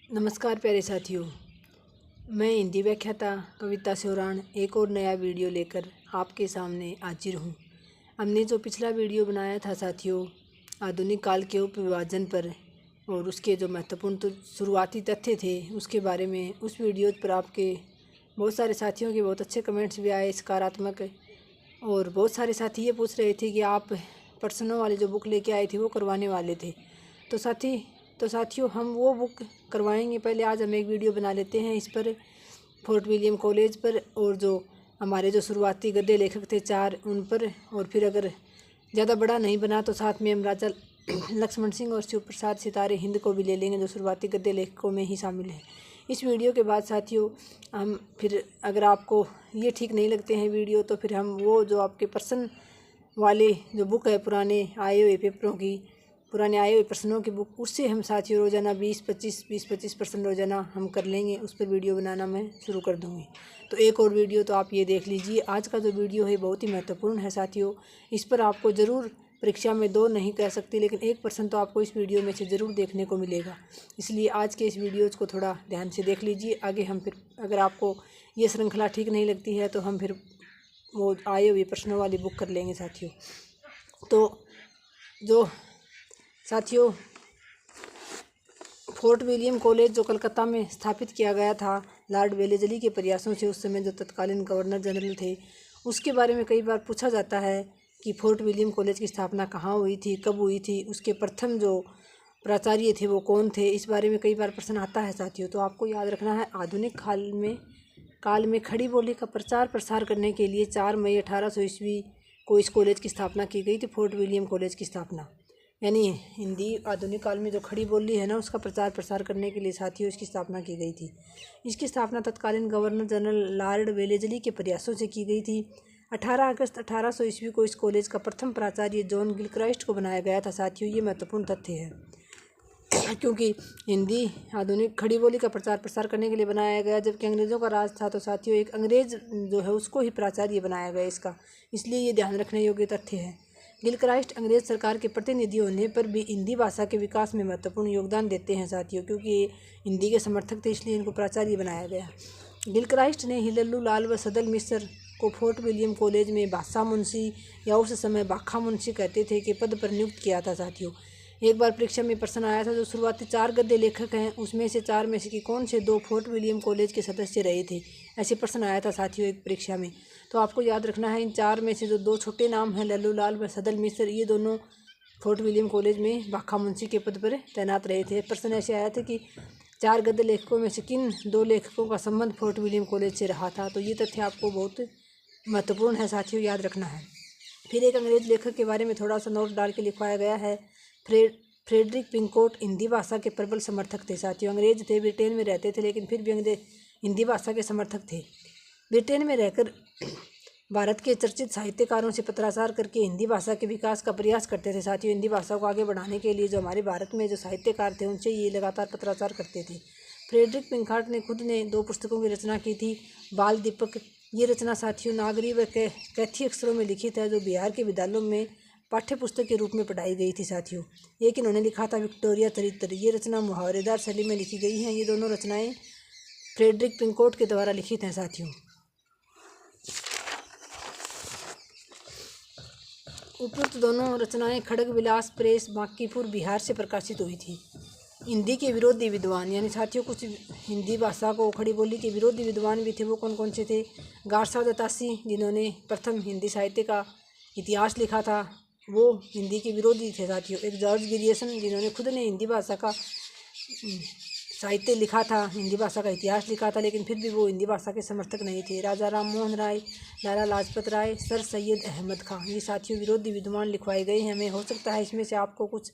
नमस्कार प्यारे साथियों, मैं हिंदी व्याख्याता कविता सोराण एक और नया वीडियो लेकर आपके सामने हाजिर हूँ। हमने जो पिछला वीडियो बनाया था साथियों, आधुनिक काल के उपविभाजन पर और उसके जो महत्वपूर्ण तो शुरुआती तथ्य थे उसके बारे में, उस वीडियो पर आपके बहुत सारे साथियों के बहुत अच्छे कमेंट्स भी आए सकारात्मक। और बहुत सारे साथी ये पूछ रहे थे कि आप प्रश्नों वाली जो बुक लेके आए थे वो करवाने वाले थे। तो साथियों हम वो बुक करवाएंगे। पहले आज हम एक वीडियो बना लेते हैं इस पर, फोर्ट विलियम कॉलेज पर, और जो हमारे जो शुरुआती गद्य लेखक थे 4 उन पर। और फिर अगर ज़्यादा बड़ा नहीं बना तो साथ में हम राजा लक्ष्मण सिंह और शिव प्रसाद सितारे हिंद को भी ले लेंगे, जो शुरुआती गद्य लेखकों में ही शामिल है। इस वीडियो के बाद साथियों हम फिर, अगर आपको ये ठीक नहीं लगते हैं वीडियो, तो फिर हम वो जो आपके प्रश्न वाले जो बुक है, पुराने आए हुए पेपरों की, पुराने आए हुए प्रश्नों की बुक, उससे हम साथियों रोज़ाना 20-25 प्रश्न रोज़ाना हम कर लेंगे। उस पर वीडियो बनाना मैं शुरू कर दूँगी। तो एक और वीडियो तो आप ये देख लीजिए। आज का जो वीडियो है बहुत ही महत्वपूर्ण है साथियों। इस पर आपको ज़रूर परीक्षा में 2 नहीं कह सकती, लेकिन 1 प्रश्न तो आपको इस वीडियो में से ज़रूर देखने को मिलेगा। इसलिए आज के इस वीडियोज़ को थोड़ा ध्यान से देख लीजिए। आगे हम फिर, अगर आपको ये श्रृंखला ठीक नहीं लगती है तो हम फिर वो आए हुए प्रश्नों वाली बुक कर लेंगे साथियों। तो जो साथियों फोर्ट विलियम कॉलेज जो कलकत्ता में स्थापित किया गया था लॉर्ड वेलेस्ली के प्रयासों से, उस समय जो तत्कालीन गवर्नर जनरल थे, उसके बारे में कई बार पूछा जाता है कि फोर्ट विलियम कॉलेज की स्थापना कहाँ हुई थी, कब हुई थी, उसके प्रथम जो प्राचार्य थे वो कौन थे। इस बारे में कई बार प्रश्न आता है साथियों। तो आपको याद रखना है, आधुनिक काल में खड़ी बोली का प्रचार प्रसार करने के लिए 4 मई 1800 ईस्वी को इस कॉलेज की स्थापना की गई थी। फोर्ट विलियम कॉलेज की स्थापना यानी हिंदी आधुनिक काल में जो खड़ी बोली है ना, उसका प्रचार प्रसार करने के लिए साथियों इसकी स्थापना की गई थी। इसकी स्थापना तत्कालीन गवर्नर जनरल लॉर्ड वेलेस्ली के प्रयासों से की गई थी। 18 अगस्त 1800 ईस्वी को इस कॉलेज का प्रथम प्राचार्य जॉन गिलक्राइस्ट को बनाया गया था साथियों। ये महत्वपूर्ण तथ्य है क्योंकि हिंदी आधुनिक खड़ी बोली का प्रचार प्रसार करने के लिए बनाया गया, जबकि अंग्रेज़ों का राज था। तो साथियों एक अंग्रेज़ जो है उसको ही प्राचार्य बनाया गया इसका, इसलिए ये ध्यान रखने योग्य तथ्य है। गिलक्राइस्ट अंग्रेज़ सरकार के प्रतिनिधि होने पर भी हिंदी भाषा के विकास में महत्वपूर्ण योगदान देते हैं साथियों, क्योंकि ये हिंदी के समर्थक थे, इसलिए इनको प्राचार्य बनाया गया। गिलक्राइस्ट ने हिलल्लू लाल व सदल मिश्र को फोर्ट विलियम कॉलेज में भाषा मुंशी, या उस समय बाखा मुंशी कहते थे, के पद पर नियुक्त किया था साथियों। एक बार परीक्षा में प्रश्न आया था, जो शुरुआती 4 गद्य लेखक हैं उसमें से 4 में से कि कौन से 2 फोर्ट विलियम कॉलेज के सदस्य रहे थे, ऐसे प्रश्न आया था साथियों एक परीक्षा में। तो आपको याद रखना है, इन 4 में से जो 2 छोटे नाम हैं, लल्लू लाल व सदल मिश्र, ये दोनों फोर्ट विलियम कॉलेज में बाखा मुंशी के पद पर तैनात रहे थे। प्रश्न ऐसे आया था कि 4 गद्य लेखकों में से किन 2 लेखकों का संबंध फोर्ट विलियम कॉलेज से रहा था। तो ये तथ्य आपको बहुत महत्वपूर्ण है साथियों, याद रखना है। फिर एक अंग्रेज लेखक के बारे में थोड़ा सा नोट डाल के लिखवाया गया है। फ्रेडरिक पिंकोट हिंदी भाषा के प्रबल समर्थक थे साथियों। अंग्रेज थे, ब्रिटेन में रहते थे, लेकिन फिर भी अंग्रेज हिंदी भाषा के समर्थक थे। ब्रिटेन में रहकर भारत के चर्चित साहित्यकारों से पत्राचार करके हिंदी भाषा के विकास का प्रयास करते थे साथियों। हिंदी भाषा को आगे बढ़ाने के लिए जो हमारे भारत में जो साहित्यकार थे उनसे ये लगातार पत्राचार करते थे। फ्रेडरिक पिंकार्ट ने खुद ने 2 पुस्तकों की रचना की थी। बाल दीपक, ये रचना साथियों नागरी व कैथी अक्षरों में लिखित है, जो बिहार के विद्यालयों में पाठ्य पुस्तक के रूप में पढ़ाई गई थी साथियों। एक इन्होंने लिखा था विक्टोरिया चरित्र, ये रचना मुहावरेदार शैली में लिखी गई हैं। ये दोनों रचनाएं फ्रेडरिक पिंकोट के द्वारा लिखित हैं साथियों। उपरोक्त दोनों रचनाएं खड़ग विलास प्रेस, बांकीपुर, बिहार से प्रकाशित हुई थी। हिंदी के विरोधी विद्वान, यानी साथियों कुछ हिंदी भाषा को खड़ी बोली के विरोधी विद्वान भी थे। वो कौन कौन से थे? गारसा दत्तासी, जिन्होंने प्रथम हिंदी साहित्य का इतिहास लिखा था, वो हिंदी के विरोधी थे साथियों। एक जॉर्ज गिरियसन, जिन्होंने खुद ने हिंदी भाषा का साहित्य लिखा था, हिंदी भाषा का इतिहास लिखा था, लेकिन फिर भी वो हिंदी भाषा के समर्थक नहीं थे। राजा राम मोहन राय, लाला लाजपत राय, सर सैयद अहमद खां, ये साथियों विरोधी विद्वान लिखवाए गए हैं। हमें हो सकता है इसमें से आपको कुछ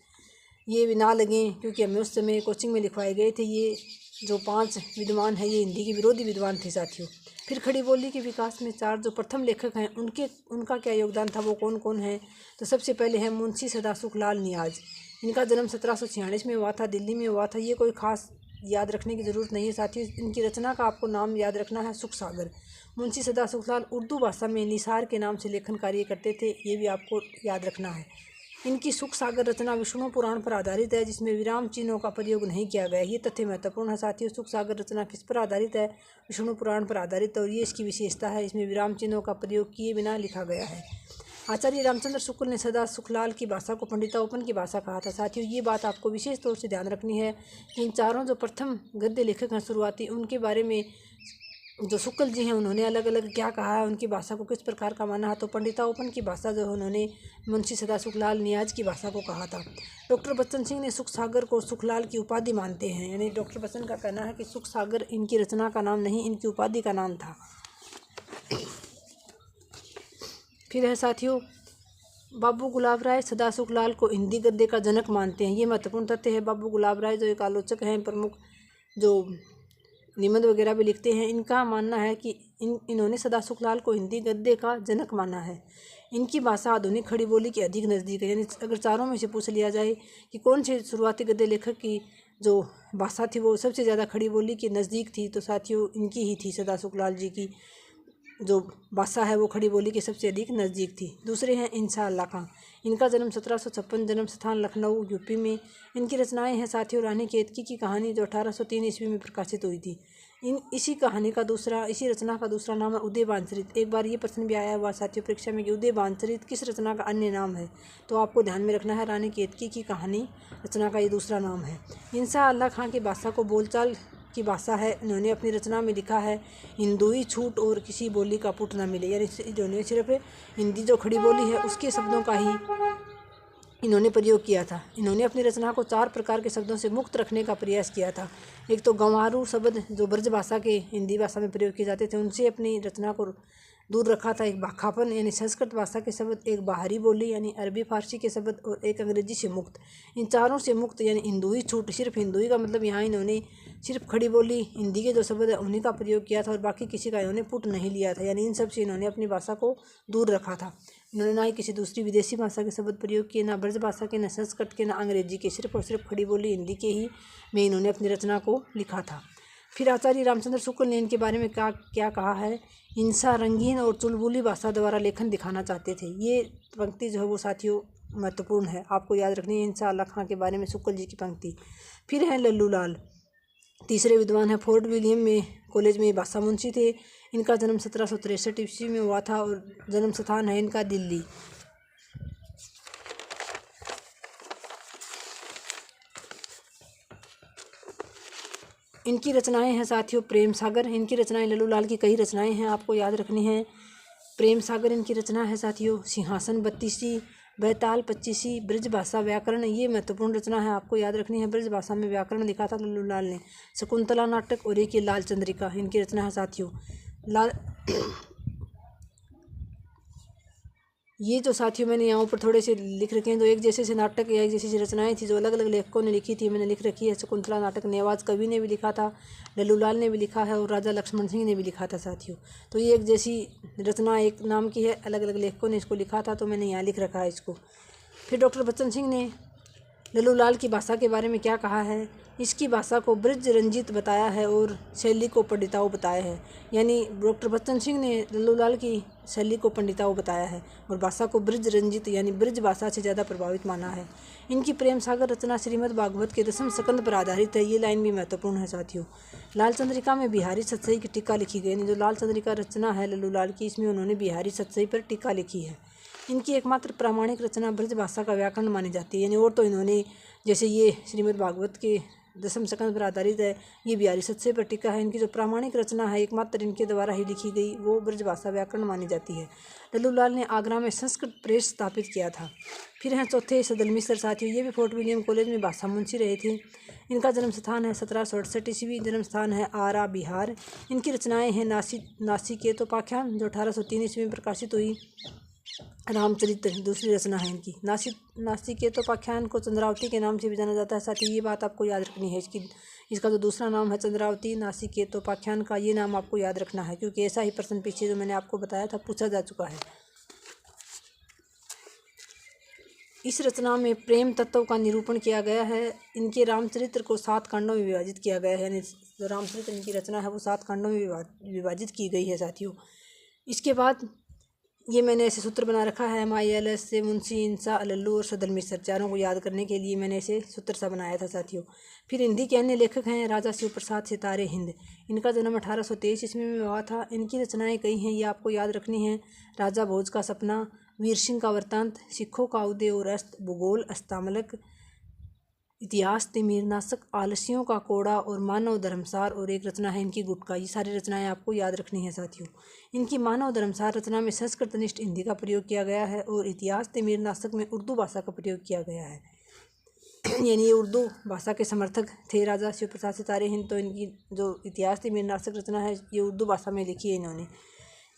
ये भी ना लगें, क्योंकि हमें उस समय कोचिंग में लिखवाए गए थे। ये जो 5 विद्वान हैं ये हिंदी के विरोधी विद्वान थे साथियों। फिर खड़ी बोली के विकास में 4 जो प्रथम लेखक हैं उनका क्या योगदान था, वो कौन कौन हैं? तो सबसे पहले हैं मुंशी सदासुख लाल नियाज। इनका जन्म 1746 में हुआ था, दिल्ली में हुआ था। ये कोई खास याद रखने की ज़रूरत नहीं है साथियों। इनकी रचना का आपको नाम याद रखना है, सुख सागर। मुंशी सदासुख लाल उर्दू भाषा में निसार के नाम से लेखन कार्य करते थे, ये भी आपको याद रखना है। इनकी सुख सागर रचना विष्णु पुराण पर आधारित है, जिसमें विराम चिन्हों का प्रयोग नहीं किया गया है। ये तथ्य महत्वपूर्ण है साथियों। सुख सागर रचना किस पर आधारित है? विष्णु पुराण पर आधारित है, और ये इसकी विशेषता है, इसमें विराम चिन्हों का प्रयोग किए बिना लिखा गया है। आचार्य रामचंद्र शुक्ल ने सदा सुखलाल की भाषा को पंडिताओपन की भाषा कहा था। साथियों, ये बात आपको विशेष तौर से ध्यान रखनी है कि इन चारों जो प्रथम गद्य लेखक हैं शुरुआती, उनके बारे में जो शुक्ल जी हैं उन्होंने अलग अलग क्या कहा है, उनकी भाषा को किस प्रकार का माना है। तो पंडिताओपन की भाषा जो है उन्होंने मुंशी सदा सुखलाल नियाज की भाषा को कहा था। डॉक्टर बच्चन सिंह ने सुख सागर को सुखलाल की उपाधि मानते हैं, यानी डॉक्टर बच्चन का कहना है कि सुख सागर इनकी रचना का नाम नहीं, इनकी उपाधि का नाम था। फिर है साथियों, बाबू गुलाब राय सदा सुखलाल को हिंदी गद्य का जनक मानते हैं। ये महत्वपूर्ण तथ्य है। बाबू गुलाब राय जो एक आलोचक हैं, प्रमुख जो निबंध वगैरह भी लिखते हैं, इनका मानना है कि इन्होंने सदा सुखलाल को हिंदी गद्य का जनक माना है। इनकी भाषा आधुनिक खड़ी बोली के अधिक नज़दीक है। यानी अगर चारों में से पूछ लिया जाए कि कौन से शुरुआती गद्य लेखक की जो भाषा थी वो सबसे ज़्यादा खड़ी बोली के नज़दीक थी, तो साथियों इनकी ही थी। सदा सुखलाल जी की जो भाषा है वो खड़ी बोली के सबसे अधिक नज़दीक थी। दूसरे हैं इंसा अल्लाह खां। इनका जन्म 1756, जन्म स्थान लखनऊ यूपी में। इनकी रचनाएं हैं साथियों रानी केतकी की कहानी, जो 1803 ईस्वी में प्रकाशित हुई थी। इसी रचना का दूसरा नाम है उदय बानचरित। एक बार ये प्रश्न भी आया हुआ साथियों परीक्षा में कि उदय बानचरित किस रचना का अन्य नाम है, तो आपको ध्यान में रखना है रानी केतकी की कहानी रचना का ये दूसरा नाम है। इंसा अल्लाह खां की भाषा को बोलचाल की भाषा है। इन्होंने अपनी रचना में लिखा है, हिंदुई छूट और किसी बोली का पुट न मिले। यानी इन्होंने सिर्फ हिंदी जो खड़ी बोली है उसके शब्दों का ही इन्होंने प्रयोग किया था। इन्होंने अपनी रचना को 4 प्रकार के शब्दों से मुक्त रखने का प्रयास किया था। एक तो गंवारू शब्द जो ब्रज भाषा के हिंदी भाषा में प्रयोग किए जाते थे, उनसे अपनी रचना को दूर रखा था। एक भाखापन यानी संस्कृत भाषा के शब्द, एक बाहरी बोली यानी अरबी फारसी के शब्द, और एक अंग्रेजी से मुक्त। इन चारों से मुक्त यानी हिंदुई छूट, सिर्फ हिंदुई का मतलब यहाँ इन्होंने सिर्फ खड़ी बोली हिंदी के जो शब्द है उन्हीं का प्रयोग किया था, और बाकी किसी का इन्होंने पुट नहीं लिया था। यानी इन सब से इन्होंने अपनी भाषा को दूर रखा था। इन्होंने ना ही किसी दूसरी विदेशी भाषा के शब्द प्रयोग किए, ना ब्रज भाषा के, ना संस्कृत के, ना अंग्रेजी के, सिर्फ और सिर्फ खड़ी बोली हिंदी के ही में इन्होंने अपनी रचना को लिखा था। फिर आचार्य रामचंद्र शुक्ल ने इनके बारे में क्या कहा है, इंसा रंगीन और चुलबुली भाषा द्वारा लेखन दिखाना चाहते थे। ये पंक्ति जो है वो साथियों महत्वपूर्ण है, आपको याद रखनी है इंसा अल्लाह खां के बारे में शुक्ल जी की पंक्ति। फिर है लल्लू लाल, तीसरे विद्वान हैं। फोर्ट विलियम में कॉलेज में भाषा मुंशी थे। इनका जन्म 1763 ईस्वी में हुआ था, और जन्म स्थान है इनका दिल्ली। इनकी रचनाएं हैं साथियों प्रेम सागर। इनकी रचनाएं लल्लू लाल की कई रचनाएं हैं, आपको याद रखनी है। प्रेम सागर इनकी रचना है साथियों। सिंहासन 32, बैताल 25, ब्रज भाषा व्याकरण, ये महत्वपूर्ण रचना है, आपको याद रखनी है। ब्रज भाषा में व्याकरण लिखा था लल्लू लाल ने। शकुंतला नाटक, और एक ये लाल चंद्रिका इनकी रचना है साथियों। ये जो साथियों मैंने यहाँ ऊपर थोड़े से लिख रखे हैं, जो एक जैसे से नाटक या एक जैसी सी रचनाएं थी जो अलग अलग लेखकों ने लिखी थी, मैंने लिख रखी है। शकुंतला नाटक नेवाज कवि ने भी लिखा था, लल्लू लाल ने भी लिखा है, और राजा लक्ष्मण सिंह ने भी लिखा था साथियों। तो ये एक जैसी रचना एक नाम की है, अलग अलग लेखकों ने इसको लिखा था, तो मैंने यहाँ लिख रखा है इसको। फिर डॉक्टर बच्चन सिंह ने लल्लू लाल की भाषा के बारे में क्या कहा है, इसकी भाषा को ब्रज रंजित बताया है और शैली को पंडिताओं बताया है। यानी डॉक्टर बच्चन सिंह ने लल्लू लाल की शैली को पंडिताओं बताया है और भाषा को ब्रज रंजित यानी ब्रज भाषा से ज़्यादा प्रभावित माना है। इनकी प्रेम सागर रचना श्रीमद् भागवत के 10वें स्कंद पर आधारित है। ये लाइन भी महत्वपूर्ण है साथियों। लाल चंद्रिका में बिहारी सतसई की टीका लिखी गई। जो लाल चंद्रिका रचना है लल्लू लाल की, इसमें उन्होंने बिहारी सतसई पर टीका लिखी है। इनकी एकमात्र प्रामाणिक रचना ब्रज भाषा का व्याकरण मानी जाती है। यानी और तो इन्होंने जैसे ये श्रीमद् भागवत के 10वें स्कंद पर आधारित है, ये बिहारी सतसई पर टीका है। इनकी जो प्रामाणिक रचना है एकमात्र इनके द्वारा ही लिखी गई, वो ब्रज भाषा व्याकरण मानी जाती है। लल्लू लाल ने आगरा में संस्कृत प्रेस स्थापित किया था। फिर हैं चौथे सदल मिश्र साथियों, ये भी फोर्ट विलियम कॉलेज में भाषा मुंशी रहे थे। इनका जन्म स्थान है 1768 ईस्वी, जन्म स्थान है आरा बिहार। इनकी रचनाएं हैं नासिकेतोपाख्यान जो 1803 ईस्वी में प्रकाशित हुई। रामचरित्र दूसरी रचना है इनकी। नासिकेतोपाख्यान को चंद्रावती के नाम से भी जाना जाता है साथियों, ये बात आपको याद रखनी है। इसका जो दूसरा नाम है चंद्रावती, नासिकेतोपाख्यान का ये नाम आपको याद रखना है, क्योंकि ऐसा ही प्रश्न पीछे जो मैंने आपको बताया था पूछा जा चुका है। इस रचना में प्रेम तत्व का निरूपण किया गया है। इनके रामचरित्र को 7 खंडों में विभाजित किया गया है। यानी जो रामचरित्र इनकी रचना है वो 7 खंडों में विभाजित की गई है साथियों। इसके बाद ये मैंने ऐसे सूत्र बना रखा है, MILS से मुंशी इंसा लल्लू और सदर मिसर चारों को याद करने के लिए मैंने ऐसे सूत्र सा बनाया था साथियों। फिर हिंदी के अन्य लेखक हैं राजा शिव प्रसाद सितारे हिंद। इनका जन्म 1823 ईस्वी में हुआ था। इनकी रचनाएं कई हैं, ये आपको याद रखनी है। राजा भोज का सपना, वीर सिंह का वृत्तांत, सिखों का उदय और अस्त, भूगोल, अस्तामलक, इतिहास, तिमिरनाशक, आलसियों का कोड़ा और मानव धर्मसार, और एक रचना है इनकी गुटका। ये सारी रचनाएं आपको याद रखनी है साथियों। इनकी मानव धर्मसार रचना में संस्कृतनिष्ठ हिंदी का प्रयोग किया गया है और इतिहास तिमिरनाशक में उर्दू भाषा का प्रयोग किया गया है। यानी ये उर्दू भाषा के समर्थक थे राजा शिव प्रसाद सितारे हिंद। तो इनकी जो इतिहास तिमिरनाशक रचना है ये उर्दू भाषा में लिखी है इन्होंने।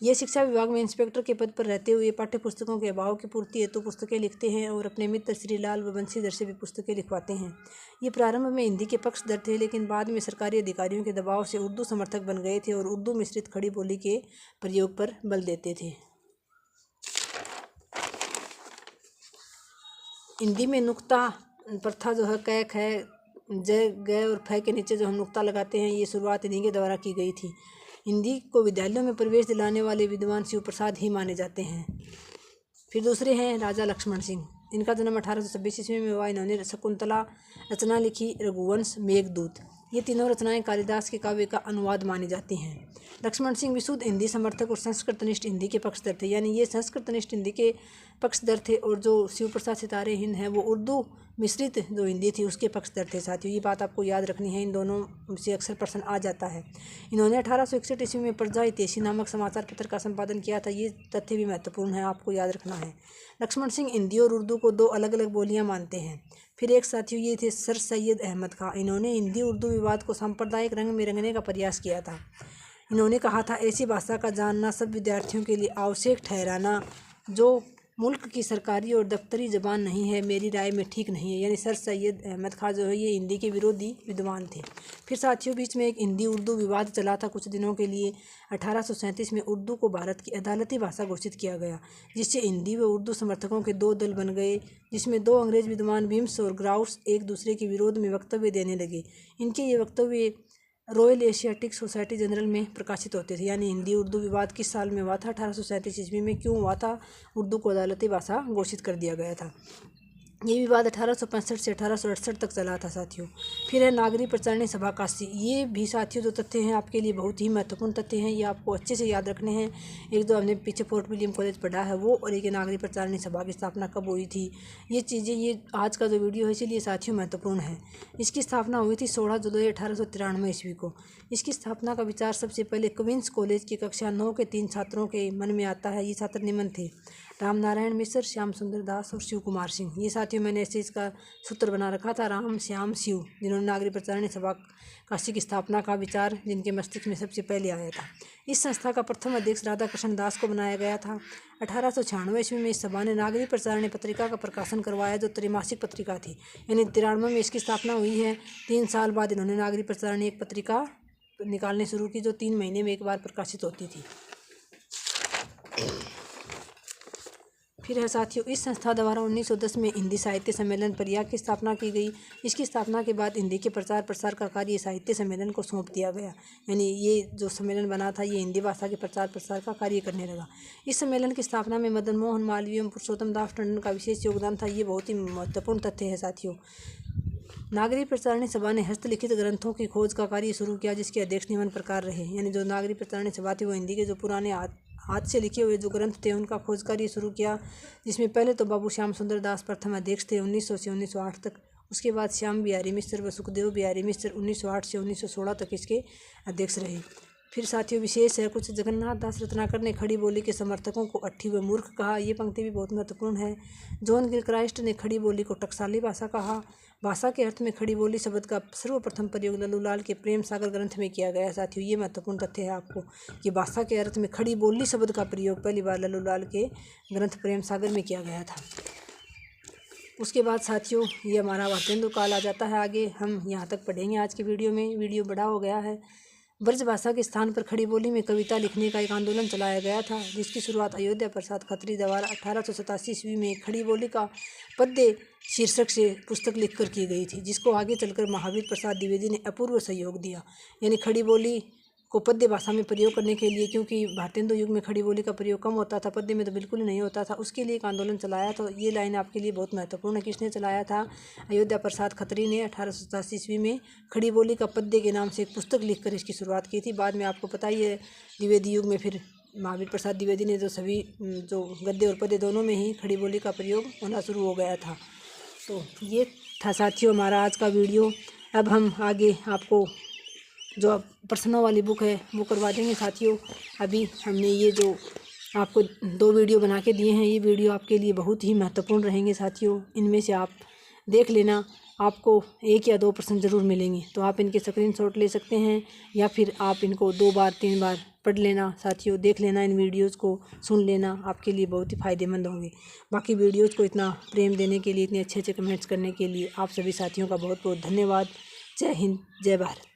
ये शिक्षा विभाग में इंस्पेक्टर के पद पर रहते हुए पाठ्य पुस्तकों के अभाव की पूर्ति हेतु पुस्तकें लिखते हैं और अपने मित्र श्रीलाल व बंशीधर से भी पुस्तकें लिखवाते हैं। ये प्रारंभ में हिंदी के पक्षधर थे, लेकिन बाद में सरकारी अधिकारियों के दबाव से उर्दू समर्थक बन गए थे और उर्दू मिश्रित खड़ी बोली के प्रयोग पर बल देते थे। हिंदी में नुक्ता प्रथा जो है, कै ख जय गय और फै के नीचे जो हम नुक्ता लगाते हैं, ये शुरुआत इन्हीं के द्वारा की गई थी। हिंदी को विद्यालयों में प्रवेश दिलाने वाले विद्वान शिव प्रसाद ही माने जाते हैं। फिर दूसरे हैं राजा लक्ष्मण सिंह। इनका जन्म 1826 ईस्वी में हुआ। इन्होंने शकुंतला रचना लिखी, रघुवंश, मेघदूत। ये तीनों रचनाएं कालिदास के काव्य का अनुवाद मानी जाती हैं। लक्ष्मण सिंह विशुद्ध हिंदी समर्थक और संस्कृतनिष्ठ हिंदी के पक्षधर थे। यानी ये संस्कृतनिष्ठ हिंदी के पक्षधर थे और जो शिव प्रसाद सितारे हिंद हैं वो उर्दू मिश्रित जो हिंदी थी उसके पक्षधर थे साथियों। ये बात आपको याद रखनी है, इन दोनों से अक्सर प्रश्न आ जाता है। इन्होंने 1861 ईस्वी में प्रजा हितैषी नामक समाचार पत्र का संपादन किया था। ये तथ्य भी महत्वपूर्ण है, आपको याद रखना है। लक्ष्मण सिंह हिंदी और उर्दू को दो अलग अलग बोलियां मानते हैं। फिर एक साथियों ये थे सर सैयद अहमद खां। इन्होंने हिंदी उर्दू विवाद को सांप्रदायिक रंग में रंगने का प्रयास किया था। इन्होंने कहा था, ऐसी भाषा का जानना सब विद्यार्थियों के लिए आवश्यक ठहराना जो मुल्क की सरकारी और दफ्तरी ज़बान नहीं है, मेरी राय में ठीक नहीं है। यानी सर सैयद अहमद खां जो है ये हिंदी के विरोधी विद्वान थे। फिर साथियों बीच में एक हिंदी उर्दू विवाद चला था कुछ दिनों के लिए। 1837 में उर्दू को भारत की अदालती भाषा घोषित किया गया, जिससे हिंदी व उर्दू समर्थकों के दो दल बन गए, जिसमें दो अंग्रेज विद्वान बिम्स और ग्राउस एक दूसरे के विरोध में वक्तव्य देने लगे। इनके ये वक्तव्य रॉयल एशियाटिक सोसाइटी जनरल में प्रकाशित होते थे। यानी हिंदी उर्दू विवाद किस साल में हुआ था? 1837 ईस्वी में। क्यों हुआ था? उर्दू को अदालती भाषा घोषित कर दिया गया था। ये विवाद 1865 से 1868 तक चला था साथियों। फिर है नागरी प्रचारणी सभा काशी। ये भी साथियों जो तथ्य हैं आपके लिए बहुत ही महत्वपूर्ण तथ्य हैं, ये आपको अच्छे से याद रखने हैं। एक जो हमने पीछे फोर्ट विलियम कॉलेज पढ़ा है वो, और एक नागरी प्रचारणी सभा की स्थापना कब हुई थी, ये चीज़ें, ये आज का जो वीडियो है इसीलिए साथियों महत्वपूर्ण है। इसकी स्थापना हुई थी 16 जुलाई 1893 ईस्वी को। इसकी स्थापना का विचार सबसे पहले क्वींस कॉलेज की कक्षा 9 के 3 छात्रों के मन में आता है। ये छात्र निम्न थे: राम नारायण मिश्र, श्याम सुंदर दास और शिव कुमार सिंह। ये साथियों मैंने ऐसे इसका सूत्र बना रखा था, राम श्याम शिव, जिन्होंने नागरी प्रचारणी सभा काशी की स्थापना का विचार जिनके मस्तिष्क में सबसे पहले आया था। इस संस्था का प्रथम अध्यक्ष राधा कृष्ण दास को बनाया गया था। 1896 ईस्वी में इस सभा ने नागरी प्रचारणी पत्रिका का प्रकाशन करवाया, जो त्रैमासिक पत्रिका थी। यानी 93 में इसकी स्थापना हुई है। 3 साल बाद इन्होंने नागरी प्रचारणी एक पत्रिका निकालने शुरू की, जो 3 महीने में एक बार प्रकाशित होती थी। फिर है साथियों, इस संस्था द्वारा 1910 में हिंदी साहित्य सम्मेलन प्रयाग की स्थापना की गई। इसकी स्थापना के बाद हिंदी के प्रचार प्रसार का कार्य साहित्य सम्मेलन को सौंप दिया गया। यानी ये जो सम्मेलन बना था ये हिंदी भाषा के प्रचार प्रसार का कार्य करने लगा। इस सम्मेलन की स्थापना में मदन मोहन मालवीय एवं पुरुषोत्तम दास टंडन का विशेष योगदान था। ये बहुत ही महत्वपूर्ण तथ्य है साथियों। नागरी प्रचारणी सभा ने हस्तलिखित ग्रंथों की खोज का कार्य शुरू किया, जिसके अध्यक्ष निम्न प्रकार रहे। यानी जो नागरी प्रचारणी सभा थी वो हिंदी के जो पुराने हाथ से लिखे हुए जो ग्रंथ थे उनका खोज कार्य शुरू किया, जिसमें पहले तो बाबू श्याम सुंदर दास प्रथम अध्यक्ष थे 1900 से 1908 तक। उसके बाद श्याम बिहारी मिश्र व सुखदेव बिहारी मिश्र 1908 से 1916 तक इसके अध्यक्ष रहे। फिर साथियों विशेष है, कुछ जगन्नाथ दास रत्नाकर ने खड़ी बोली के समर्थकों को अट्ठी व मूर्ख कहा। ये पंक्ति भी बहुत महत्वपूर्ण है। जॉन गिलक्राइस्ट ने खड़ी बोली को टकसाली भाषा कहा। भाषा के अर्थ में खड़ी बोली शब्द का सर्वप्रथम प्रयोग लल्लूलाल के प्रेम सागर ग्रंथ में किया गया साथियों। ये महत्वपूर्ण तथ्य है आपको कि भाषा के अर्थ में खड़ी बोली शब्द का प्रयोग पहली बार लल्लूलाल के ग्रंथ प्रेम सागर में किया गया था। उसके बाद साथियों ये हमारा वार्तेंदु काल आ जाता है। आगे हम यहाँ तक पढ़ेंगे आज के वीडियो में। वीडियो बड़ा हो गया है। ब्रज भाषा के स्थान पर खड़ी बोली में कविता लिखने का एक आंदोलन चलाया गया था, जिसकी शुरुआत अयोध्या प्रसाद खत्री द्वारा 1887 ईस्वी में खड़ी बोली का पद्य शीर्षक से पुस्तक लिखकर की गई थी, जिसको आगे चलकर महावीर प्रसाद द्विवेदी ने अपूर्व सहयोग दिया। यानी खड़ी बोली को पद्य भाषा में प्रयोग करने के लिए, क्योंकि भारतेंदु युग में खड़ी बोली का प्रयोग कम होता था, पद्य में तो बिल्कुल ही नहीं होता था, उसके लिए एक आंदोलन चलाया। तो ये लाइन आपके लिए बहुत महत्वपूर्ण है। किसने चलाया था? अयोध्या प्रसाद खत्री ने 1887 ईस्वी में खड़ी बोली का पद्य के नाम से एक पुस्तक लिखकर इसकी शुरुआत की थी। बाद में आपको पता ही है, द्विवेदी युग में फिर महावीर प्रसाद द्विवेदी ने सभी जो गद्य और पद्य दोनों में ही खड़ी बोली का प्रयोग होना शुरू हो गया था। तो ये था साथियों हमारा आज का वीडियो। अब हम आगे आपको जो प्रश्नों वाली बुक है वो करवा देंगे साथियों। अभी हमने ये जो आपको 2 वीडियो बना के दिए हैं, ये वीडियो आपके लिए बहुत ही महत्वपूर्ण रहेंगे साथियों। इनमें से आप देख लेना, आपको 1 या 2 प्रश्न ज़रूर मिलेंगे। तो आप इनके स्क्रीनशॉट ले सकते हैं या फिर आप इनको 2 बार 3 बार पढ़ लेना साथियों, देख लेना, इन वीडियोज़ को सुन लेना, आपके लिए बहुत ही फ़ायदेमंद होंगे। बाकी वीडियोज़ को इतना प्रेम देने के लिए, इतने अच्छे अच्छे कमेंट्स करने के लिए आप सभी साथियों का बहुत बहुत धन्यवाद। जय हिंद, जय भारत।